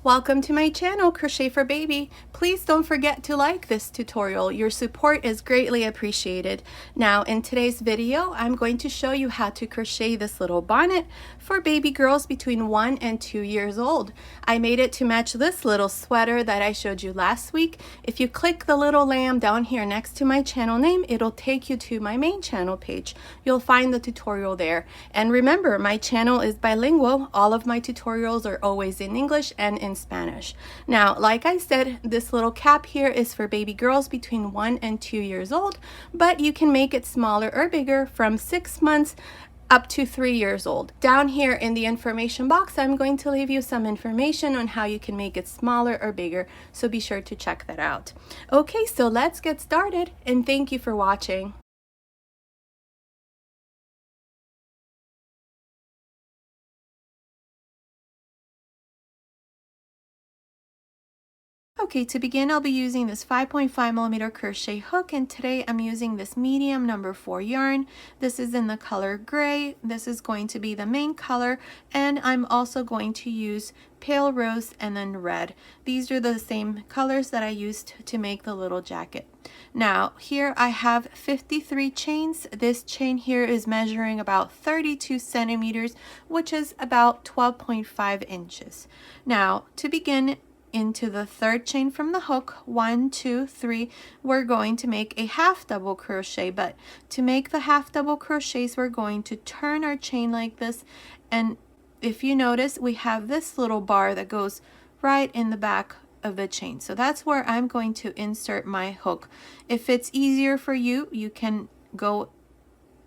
Welcome to my channel, Crochet for Baby. Please don't forget to like this tutorial. Your support is greatly appreciated. Now in today's video, I'm going to show you how to crochet this little bonnet for baby girls between 1 and 2 years old. I made it to match this little sweater that I showed you last week. If you click the little lamb down here next to my channel name, it'll take you to my main channel page. You'll find the tutorial there. And remember, my channel is bilingual. All of my tutorials are always in English and in Spanish. Now, like I said, this little cap here is for baby girls between 1 and 2 years old, but you can make it smaller or bigger from 6 months up to 3 years old. Down here in the information box, I'm going to leave you some information on how you can make it smaller or bigger, so be sure to check that out. Okay, so let's get started, and thank you for watching. Okay, to begin, I'll be using this 5.5mm crochet hook, and today I'm using this medium number 4 yarn. This is in the color gray. This is going to be the main color, and I'm also going to use pale rose and then red. These are the same colors that I used to make the little jacket. Now here I have 53 chains. This chain here is measuring about 32 centimeters, which is about 12.5 inches. Now to begin, into the third chain from the hook, 1, 2, 3, we're going to make a half double crochet. But to make the half double crochets, we're going to turn our chain like this, and if you notice, we have this little bar that goes right in the back of the chain. So that's where I'm going to insert my hook. If it's easier for you, you can go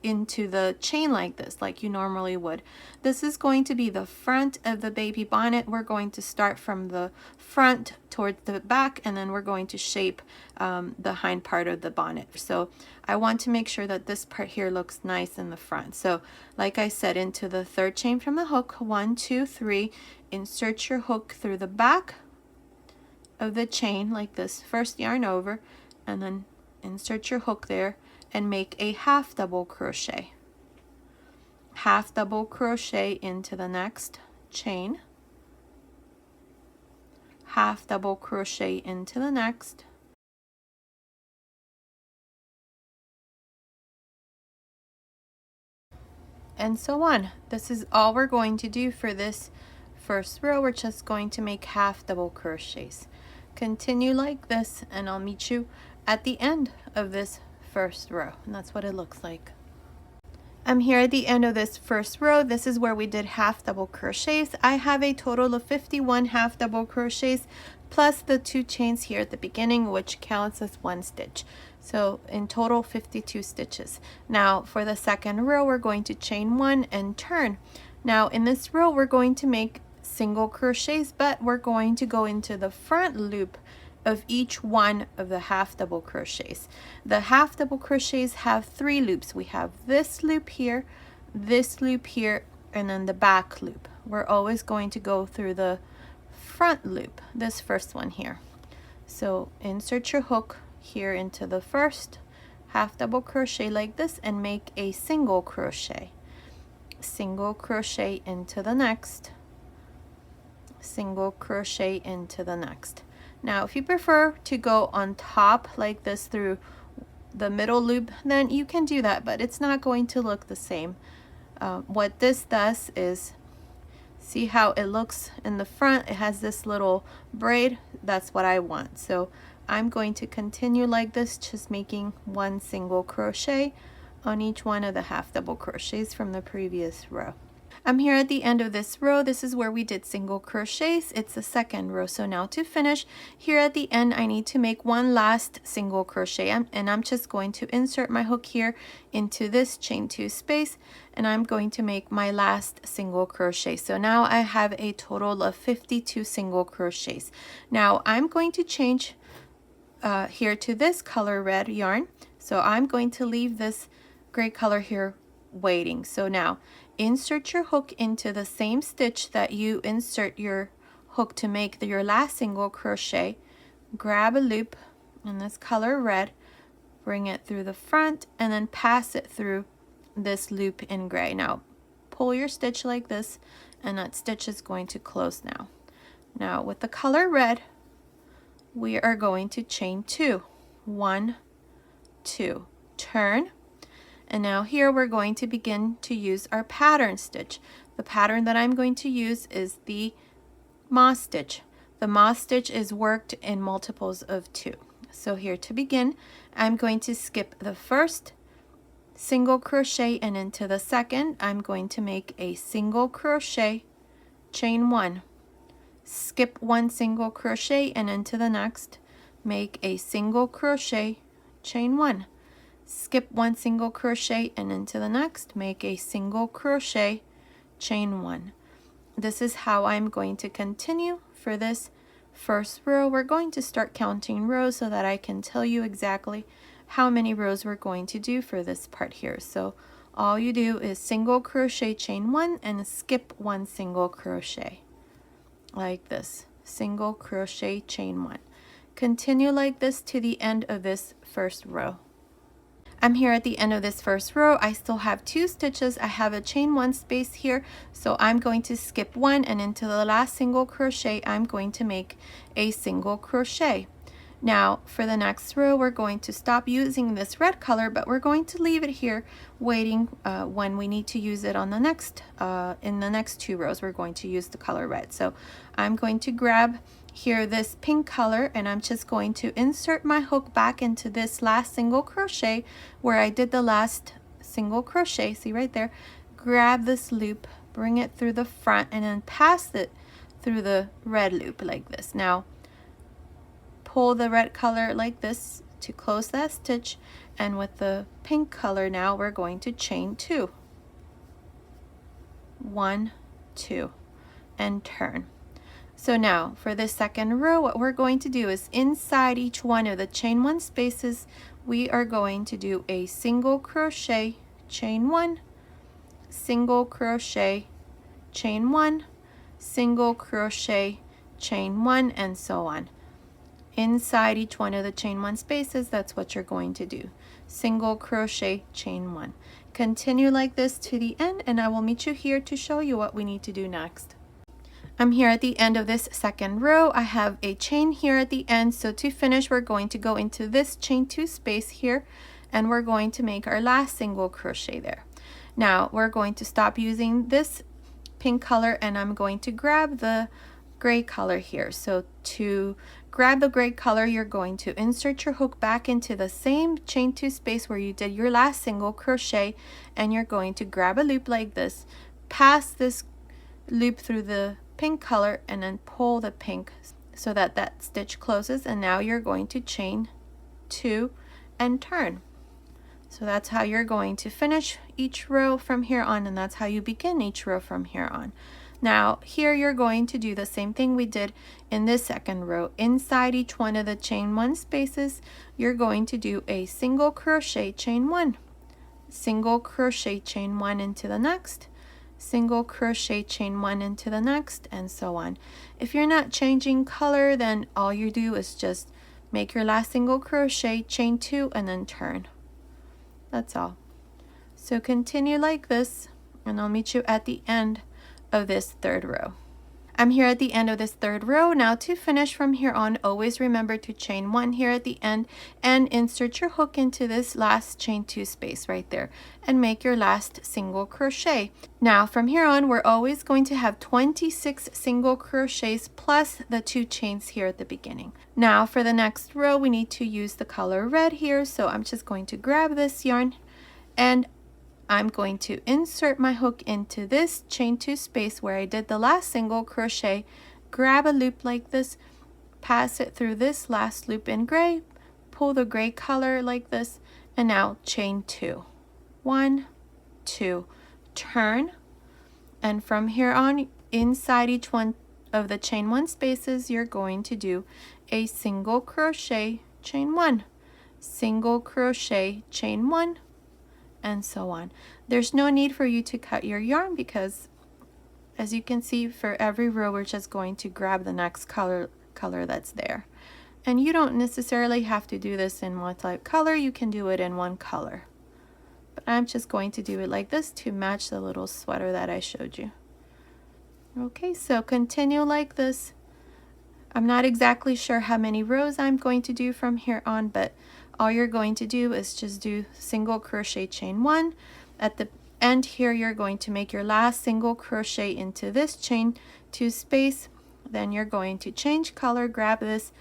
into the chain like this, like you normally would. This is going to be the front of the baby bonnet. We're going to start from the front towards the back, and then we're going to shape the hind part of the bonnet. So I want to make sure that this part here looks nice in the front. So like I said, into the third chain from the hook, 1, 2, 3, insert your hook through the back of the chain like this, first yarn over, and then insert your hook there and make a half double crochet. Half double crochet into the next chain, half double crochet into the next, and so on. This is all we're going to do for this first row. We're just going to make half double crochets. Continue like this, and I'll meet you at the end of this first row, and that's what it looks like. I'm here at the end of this first row. This is where we did half double crochets. I have a total of 51 half double crochets plus the 2 chains here at the beginning, which counts as 1 stitch. So in total 52 stitches. Now for the second row, we're going to chain 1 and turn. Now in this row, we're going to make single crochets, but we're going to go into the front loop of each one of the half double crochets. The half double crochets have 3 loops. We have this loop here, and then the back loop. We're always going to go through the front loop, this first one here. So insert your hook here into the first half double crochet like this, and make a single crochet. Single crochet into the next, single crochet into the next. Now if you prefer to go on top like this through the middle loop, then you can do that, but it's not going to look the same. What this does is, see how it looks in the front? It has this little braid. That's what I want. So I'm going to continue like this, just making 1 single crochet on each one of the half double crochets from the previous row. I'm here at the end of this row. This is where we did single crochets. It's the second row. So now to finish, here at the end, I need to make 1 last single crochet, and I'm just going to insert my hook here into this chain 2 space, and I'm going to make my last single crochet. So now I have a total of 52 single crochets. Now I'm going to change here to this color red yarn. So I'm going to leave this gray color here waiting. So now insert your hook into the same stitch that you insert your hook to make your last single crochet. Grab a loop in this color red, bring it through the front, and then pass it through this loop in gray. Now pull your stitch like this, and that stitch is going to close now. Now with the color red, we are going to chain 2. 1, 2, turn. And now here we're going to begin to use our pattern stitch. The pattern that I'm going to use is the moss stitch. The moss stitch is worked in multiples of 2. So here to begin, I'm going to skip the first single crochet, and into the second I'm going to make a single crochet, chain 1, skip 1 single crochet, and into the next make a single crochet, chain 1, skip 1 single crochet, and into the next make a single crochet, chain 1. This is how I'm going to continue for this first row. We're going to start counting rows so that I can tell you exactly how many rows we're going to do for this part here. So all you do is single crochet, chain 1, and skip 1 single crochet like this, single crochet, chain 1. Continue like this to the end of this first row. I'm here at the end of this first row. I still have 2 stitches. I have a chain 1 space here, so I'm going to skip 1, and into the last single crochet I'm going to make a single crochet. Now for the next row, we're going to stop using this red color, but we're going to leave it here waiting when we need to use it on the next in the next 2 rows. We're going to use the color red. So I'm going to grab here this pink color, and I'm just going to insert my hook back into this last single crochet where I did the last single crochet. See right there, grab this loop, bring it through the front, and then pass it through the red loop like this. Now pull the red color like this to close that stitch, and with the pink color now we're going to chain 2, 1, 2, and turn. So now for this second row, what we're going to do is inside each one of the chain 1 spaces we are going to do a single crochet, chain 1, single crochet, chain 1, single crochet, chain 1, and so on. Inside each one of the chain 1 spaces, that's what you're going to do. Single crochet, chain 1. Continue like this to the end, and I will meet you here to show you what we need to do next. I'm here at the end of this second row. I have a chain here at the end, so to finish we're going to go into this chain 2 space here, and we're going to make our last single crochet there. Now we're going to stop using this pink color, and I'm going to grab the gray color here. So to grab the gray color, you're going to insert your hook back into the same chain 2 space where you did your last single crochet, and you're going to grab a loop like this, pass this loop through the pink color, and then pull the pink so that that stitch closes, and now you're going to chain 2 and turn. So that's how you're going to finish each row from here on, and that's how you begin each row from here on. Now here you're going to do the same thing we did in this second row. Inside each one of the chain 1 spaces you're going to do a single crochet, chain 1, single crochet, chain 1 into the next, single crochet, chain 1 into the next, and so on. If you're not changing color, then all you do is just make your last single crochet, chain 2, and then turn. That's all. So continue like this, and I'll meet you at the end of this third row. I'm here at the end of this third row. Now to finish from here on, always remember to chain 1 here at the end and insert your hook into this last chain 2 space right there and make your last single crochet. Now from here on, we're always going to have 26 single crochets plus the 2 chains here at the beginning. Now for the next row, we need to use the color red here, so I'm just going to grab this yarn, and I'm going to insert my hook into this chain 2 space where I did the last single crochet, grab a loop like this, pass it through this last loop in gray, pull the gray color like this, and now chain 2, 1, 2, turn, and from here on, inside each one of the chain 1 spaces you're going to do a single crochet, chain 1, single crochet, chain 1, and so on. There's no need for you to cut your yarn because, as you can see, for every row we're just going to grab the next color that's there. And you don't necessarily have to do this in multi-color, you can do it in one color. But I'm just going to do it like this to match the little sweater that I showed you. Okay, so continue like this I'm not exactly sure how many rows I'm going to do from here on, but all you're going to do is just do single crochet chain 1. At the end here, you're going to make your last single crochet into this chain 2 space. Then you're going to change color, grab this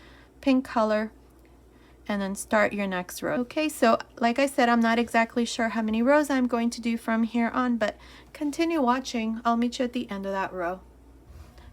pink color, and then start your next row. Okay, so like I said, I'm not exactly sure how many rows I'm going to do from here on, but continue watching. I'll meet you at the end of that row.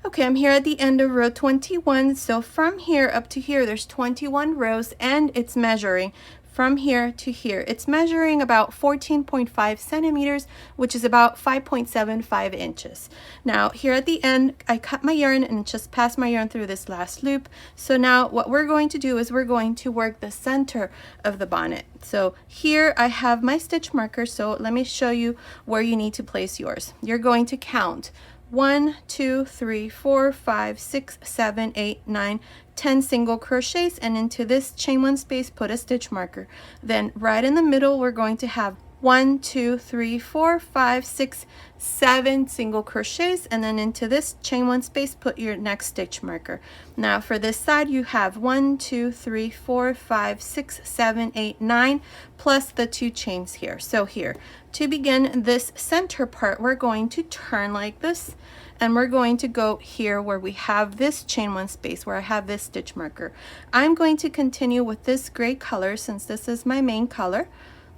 Okay, I'm here at the end of row 21. So from here up to here, there's 21 rows, and it's measuring from here to here. It's measuring about 14.5 centimeters, which is about 5.75 inches. Now here at the end, I cut my yarn and just passed my yarn through this last loop. So now what we're going to do is we're going to work the center of the bonnet. So here I have my stitch marker. So let me show you where you need to place yours. You're going to count 1, 2, 3, 4, 5, 6, 7, 8, 9, 10 single crochets, and into this chain 1 space put a stitch marker. Then right in the middle we're going to have 1, 2, 3, 4, 5, 6, 7 single crochets, and then into this chain 1 space put your next stitch marker. Now for this side you have 1, 2, 3, 4, 5, 6, 7, 8, 9 plus the 2 chains here. So here, to begin this center part, we're going to turn like this, and we're going to go here where we have this chain 1 space where I have this stitch marker. I'm going to continue with this gray color since this is my main color.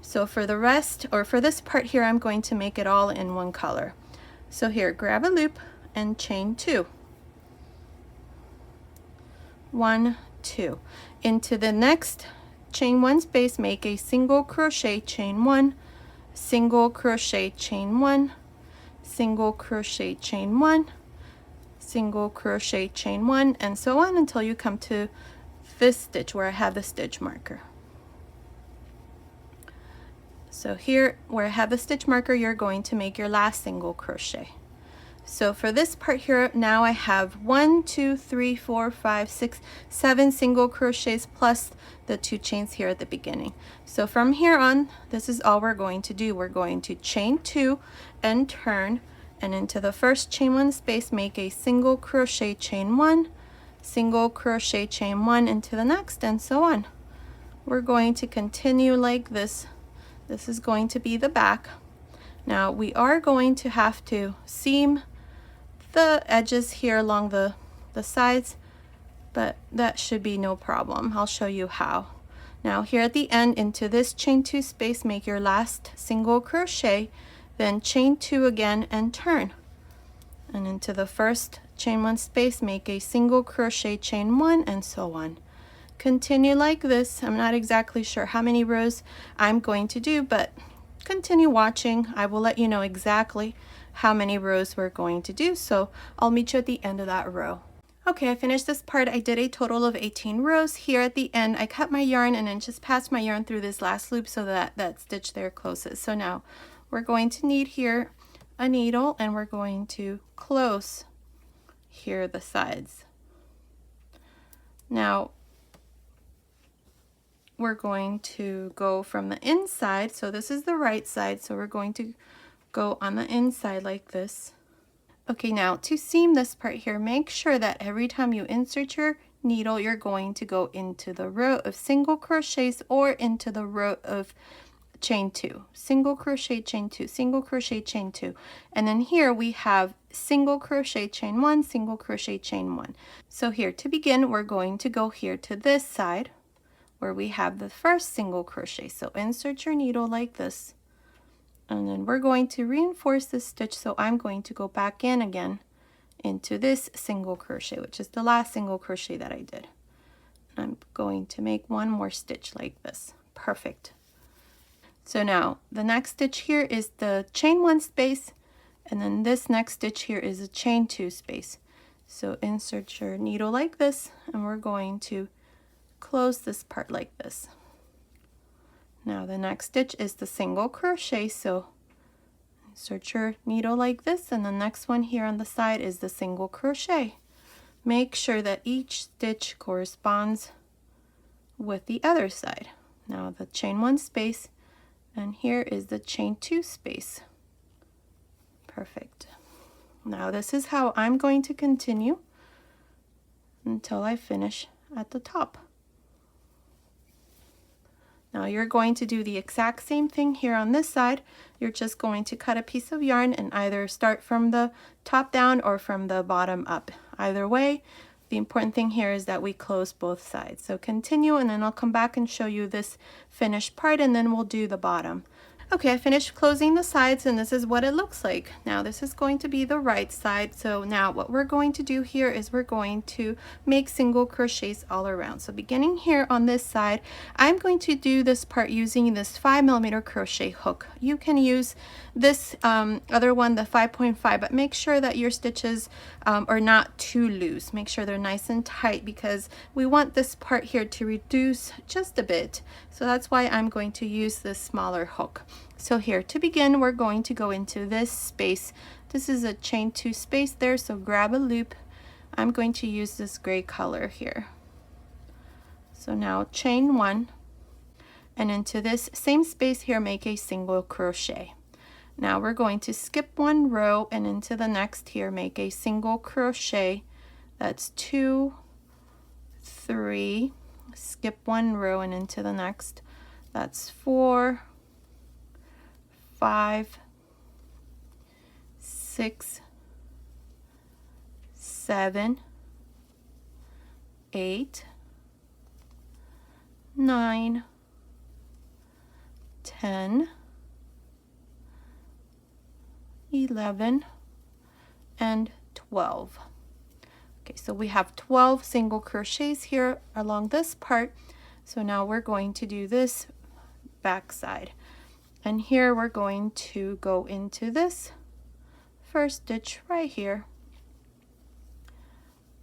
So for the rest, or for this part here, I'm going to make it all in one color. So here, grab a loop and chain 2. 1, 2. Into the next chain 1 space, make a single crochet, chain 1, single crochet, chain 1, single crochet, chain 1, single crochet, chain 1, and so on until you come to this stitch where I have the stitch marker. So here where I have the stitch marker, you're going to make your last single crochet. So for this part here, now I have 1, 2, 3, 4, 5, 6, 7 single crochets plus the 2 chains here at the beginning. So from here on, this is all we're going to do. We're going to chain 2 and turn, and into the first chain 1 space make a single crochet, chain 1, single crochet, chain 1 into the next, and so on. We're going to continue like this. This is going to be the back. Now we are going to have to seam the edges here along the sides, but that should be no problem. I'll show you how. Now here at the end, into this chain 2 space, make your last single crochet, then chain 2 again and turn. And into the first chain 1 space, make a single crochet, chain 1, and so on. Continue like this. I'm not exactly sure how many rows I'm going to do, but continue watching. I will let you know exactly how many rows we're going to do, so I'll meet you at the end of that row. Okay, I finished this part. I did a total of 18 rows. Here at the end, I cut my yarn and then just passed my yarn through this last loop so that stitch there closes. So now we're going to need here a needle, and we're going to close here the sides. Now we're going to go from the inside, so this is the right side, so we're going to go on the inside like this. Okay, now to seam this part here, make sure that every time you insert your needle, you're going to go into the row of single crochets or into the row of chain 2. Single crochet, chain 2, single crochet, chain 2. And then here we have single crochet, chain 1, single crochet, chain 1. So here to begin, we're going to go here to this side where we have the first single crochet. So insert your needle like this, and then we're going to reinforce this stitch. So I'm going to go back in again into this single crochet, which is the last single crochet that I did. I'm going to make one more stitch like this. Perfect. So now the next stitch here is the chain 1 space, and then this next stitch here is a chain 2 space. So insert your needle like this, and we're going to close this part like this. Now the next stitch is the single crochet, so insert your needle like this, and the next one here on the side is the single crochet. Make sure that each stitch corresponds with the other side. Now the chain 1 space, and here is the chain 2 space. Perfect. Now this is how I'm going to continue until I finish at the top. Now you're going to do the exact same thing here on this side. You're just going to cut a piece of yarn and either start from the top down or from the bottom up. Either way, the important thing here is that we close both sides. So continue, and then I'll come back and show you this finished part, and then we'll do the bottom. Okay, I finished closing the sides, and this is what it looks like. Now this is going to be the right side. So now what we're going to do here is we're going to make single crochets all around. So beginning here on this side, I'm going to do this part using this 5mm crochet hook. You can use this other one, the 5.5, but make sure that your stitches are not too loose. Make sure they're nice and tight, because we want this part here to reduce just a bit. So that's why I'm going to use this smaller hook. So here, to begin, we're going to go into this space. This is a chain 2 space there, so grab a loop. I'm going to use this gray color here. So now chain 1, and into this same space here, make a single crochet. Now we're going to skip 1 row, and into the next here, make a single crochet. That's 2, 3, skip 1 row, and into the next. That's 4, 5, 6, 7, 8, 9, 10, 11, and 12. Okay, so we have 12 single crochets here along this part. So now we're going to do this back side. And here we're going to go into this first stitch right here.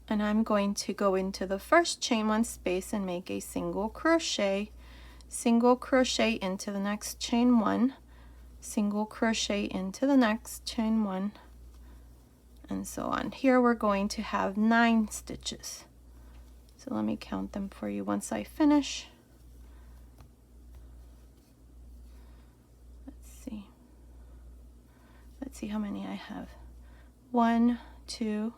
And I'm going to go into the first chain 1 space and make a single crochet into the next chain 1, single crochet into the next chain 1, and so on. Here we're going to have 9 stitches. So let me count them for you once I finish. Let's see how many I have. 1, 2,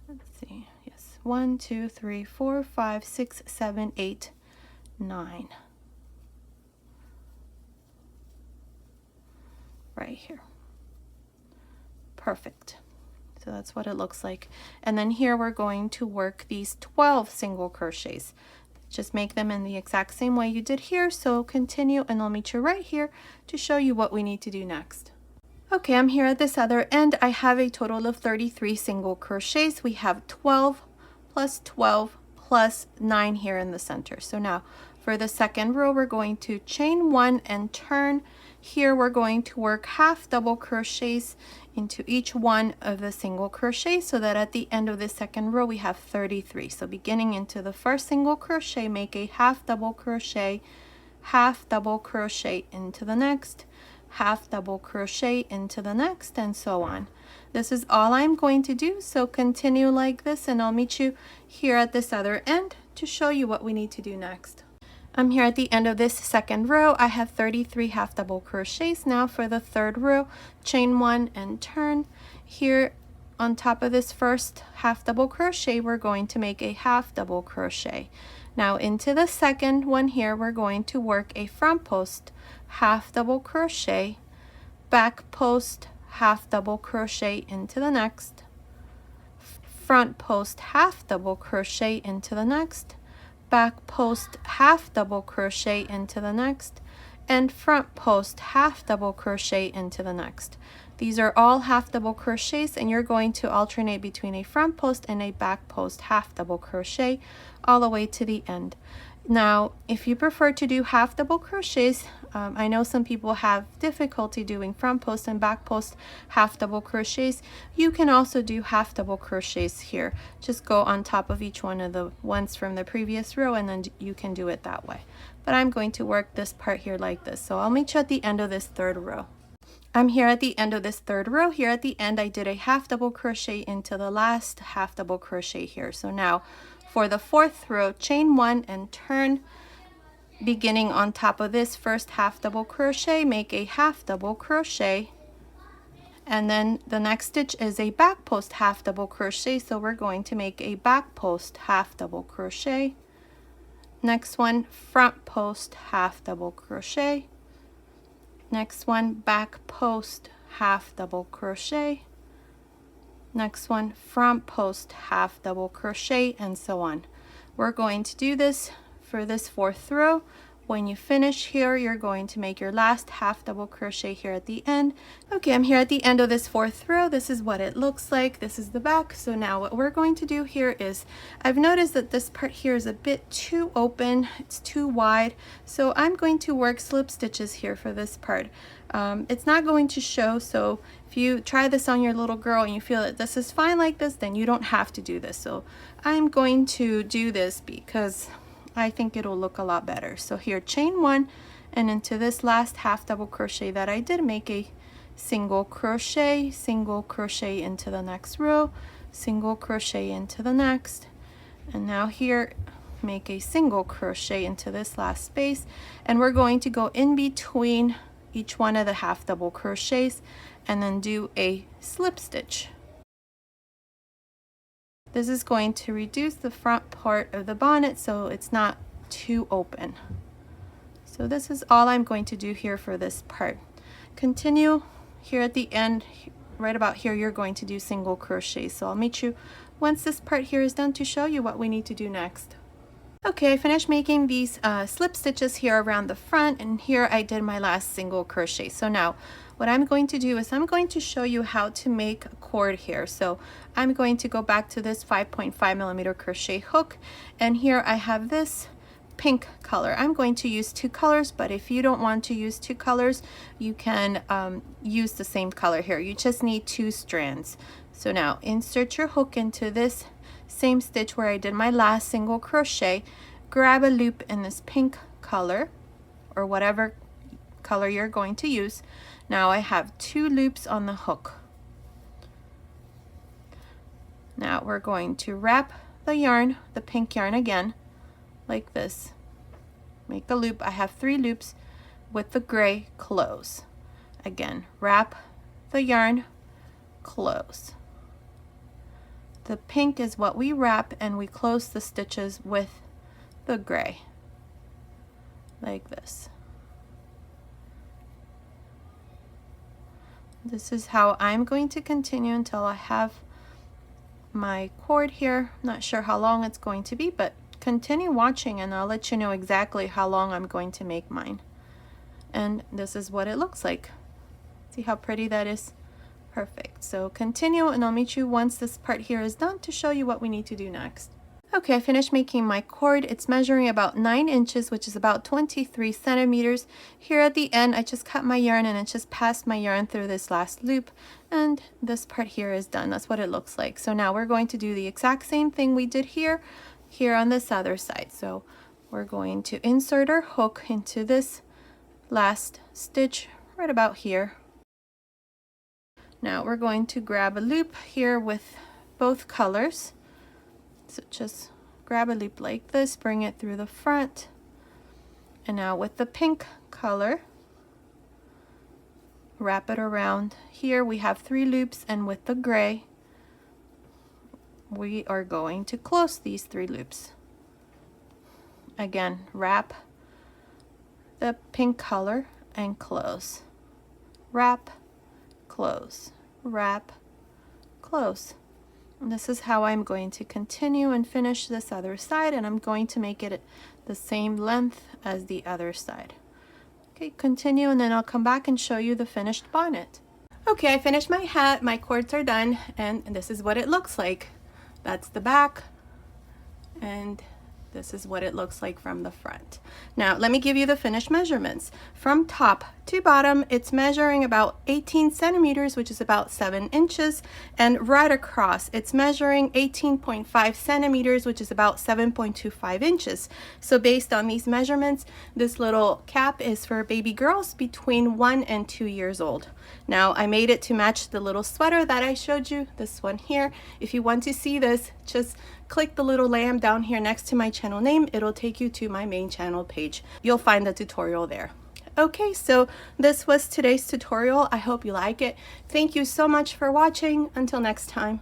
let's see, yes, 1, 2, 3, 4, 5, 6, 7, 8, 9. Right here. Perfect. So that's what it looks like. And then here we're going to work these 12 single crochets. Just make them in the exact same way you did here. So continue, and I'll meet you right here to show you what we need to do next. Okay, I'm here at this other end. I have a total of 33 single crochets. We have 12 plus 12 plus 9 here in the center. So now for the second row, we're going to chain 1 and turn. Here we're going to work half double crochets into each one of the single crochets, so that at the end of the second row we have 33. So beginning into the first single crochet, make a half double crochet into the next, half double crochet into the next, and so on. This is all I'm going to do, so continue like this, and I'll meet you here at this other end to show you what we need to do next. I'm here at the end of this second row. I have 33 half double crochets. Now for the third row, chain 1 and turn. Here on top of this first half double crochet, we're going to make a half double crochet. Now into the second one here, we're going to work a front post half double crochet, back post half double crochet into the next, front post half double crochet into the next, back post half double crochet into the next, and front post half double crochet into the next. These are all half double crochets, and you're going to alternate between a front post and a back post half double crochet all the way to the end. Now, if you prefer to do half double crochets, I know some people have difficulty doing front post and back post half double crochets. You can also do half double crochets here. Just go on top of each one of the ones from the previous row, and then you can do it that way. But I'm going to work this part here like this. So I'll meet you at the end of this third row. I'm here at the end of this third row. Here at the end, I did a half double crochet into the last half double crochet here. So now for the fourth row, chain 1 and turn. Beginning on top of this first half double crochet, make a half double crochet, And then the next stitch is a back post half double crochet, so we're going to make a back post half double crochet. Next one, front post half double crochet. Next one, back post half double crochet. Next one, front post half double crochet, and so on. We're going to do this for this 4th row. When you finish here, you're going to make your last half double crochet here at the end. Okay, I'm here at the end of this 4th row. This is what it looks like. This is the back. So now what we're going to do here is, I've noticed that this part here is a bit too open. It's too wide. So I'm going to work slip stitches here for this part. It's not going to show, so if you try this on your little girl and you feel that this is fine like this, then you don't have to do this. So I'm going to do this because I think it'll look a lot better. So here, chain 1, and into this last half double crochet that I did, make a single crochet into the next row, single crochet into the next, and now here make a single crochet into this last space, and we're going to go in between each one of the half double crochets and then do a slip stitch. This is going to reduce the front part of the bonnet so it's not too open. So this is all I'm going to do here for this part. Continue here at the end, right about here, you're going to do single crochet. So I'll meet you once this part here is done to show you what we need to do next. Okay, I finished making these slip stitches here around the front, and here I did my last single crochet. So now what I'm going to do is I'm going to show you how to make a cord here. So I'm going to go back to this 5.5mm crochet hook, and here I have this pink color. I'm going to use 2 colors, but if you don't want to use 2 colors, you can use the same color here. You just need 2 strands. So now insert your hook into this same stitch where I did my last single crochet, grab a loop in this pink color or whatever color you're going to use. Now I have 2 loops on the hook. Now we're going to wrap the yarn, the pink yarn again, like this. Make a loop. I have 3 loops with the gray, close. Again, wrap the yarn, close. The pink is what we wrap, and we close the stitches with the gray, like this. This is how I'm going to continue until I have my cord here. Not sure how long it's going to be, but continue watching and I'll let you know exactly how long I'm going to make mine. And this is what it looks like. See how pretty that is? Perfect. So continue and I'll meet you once this part here is done to show you what we need to do next. Okay, I finished making my cord. It's measuring about 9 inches, which is about 23 centimeters. Here at the end, I just cut my yarn and I just passed my yarn through this last loop, and this part here is done. That's what it looks like. So now we're going to do the exact same thing we did here on this other side. So we're going to insert our hook into this last stitch right about here. Now we're going to grab a loop here with both colors. So just grab a loop like this, bring it through the front, and now with the pink color, wrap it around. Here we have 3 loops, and with the gray, we are going to close these 3 loops. Again, wrap the pink color and close. Wrap, close, wrap, close. And this is how I'm going to continue and finish this other side, and I'm going to make it the same length as the other side. Okay, continue, and then I'll come back and show you the finished bonnet. Okay, I finished my hat, my cords are done, and this is what it looks like. That's the back, and this is what it looks like from the front. Now, let me give you the finished measurements. From top to bottom, it's measuring about 18 centimeters, which is about 7 inches. And right across, it's measuring 18.5 centimeters, which is about 7.25 inches. So based on these measurements, this little cap is for baby girls between 1 and 2 years old. Now, I made it to match the little sweater that I showed you, this one here. If you want to see this, just click the little lamb down here next to my channel name. It'll take you to my main channel page. You'll find the tutorial there. Okay, so this was today's tutorial. I hope you like it. Thank you so much for watching. Until next time.